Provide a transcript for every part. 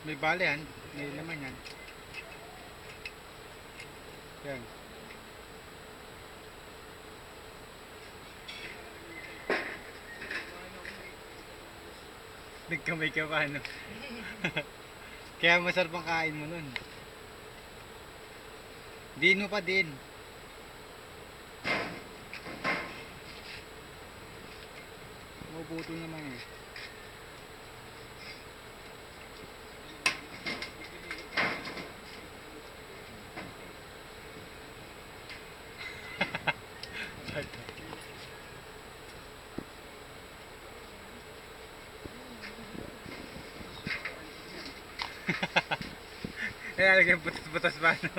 May bala yan. May laman yan. Yan. Nagkamay ka pa ano. Kaya masarap ang kain mo nun. Din mo pa din. Mabuto naman eh. Kaya lagyan putas-putas pa ano.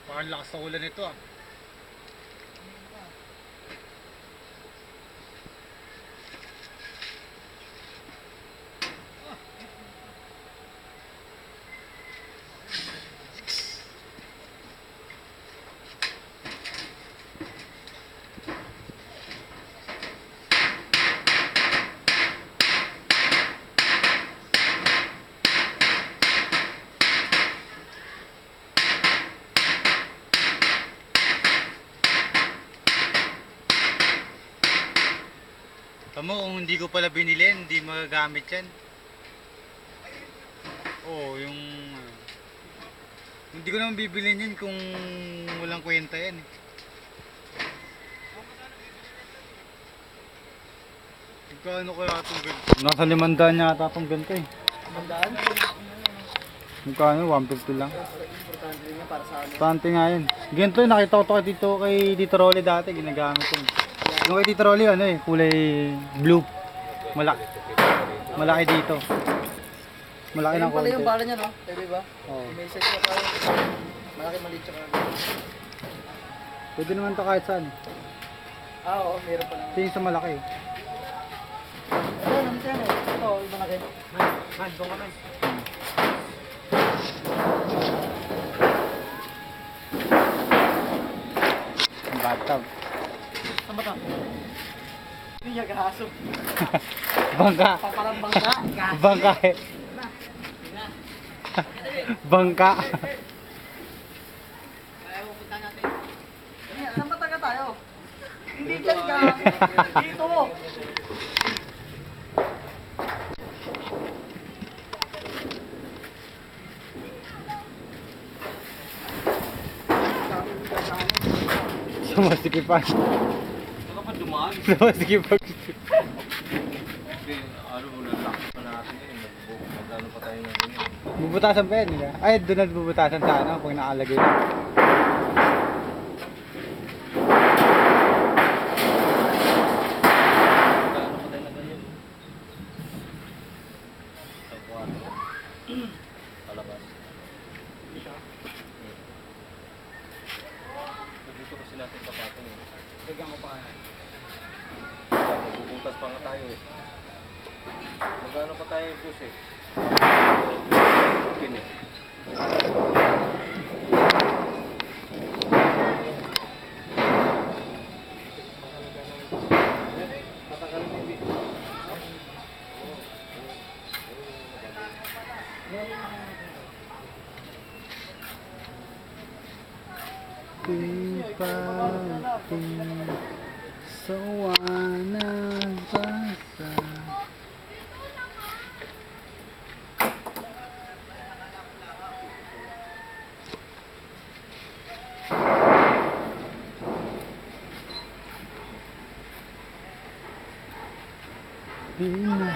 Parang lakas sa ulan nito ah. Tamo, kung hindi ko pala binili, hindi magagamit yan. Oo, yung hindi ko naman bibilin yan kung walang kwenta yan eh. Magkano kaya itong ganito? Nasa 500 yata itong ganito eh. 500? Magkano? 150 lang. Importante rin yan para sa amin. Importante nga yun. Ganito eh, nakita ko ito kay Tito Rolly dati, ginagamit yun. Yung kay Tito Rolly, ano eh, kulay blue. Malaki. Malaki dito. Malaki ng Ayun pala konti. yung bala niya, no? Pwede ba? Oo. May size na tayo. Malaki maliit tsaka. Pwede naman to kahit saan. Oo, meron pa naman. Tingin sa malaki. Ano, naman yan eh. Ito, iba na kayo. Man, doon ka man. Ang bathtub. Saan ba ito? Hindi niya gahaso. Bangka. Parang bangka. Bangka eh. Bangka. Ayaw, punta natin. Saan ba taga tayo? Hindi dyan ka. Dito mo. Sumasikipan. Saka pa dumaan. Sumasikipan. Kasi ano mo lalak pa natin yun. Magkano pa tayo ng ganyan. Bubutasan pa yan. Di ba? Ay, doon na bubutasan sa ano pag nakalagay na. Magkano pa tayo ng ganyan. Sa 4. Palabas. Dito kasi natin kapatong eh. Bigyan ko pa kaya. Magbubutas pa nga tayo eh. Magkano pa tayo yung eh? Pin eh. Sawa ng basa. Di na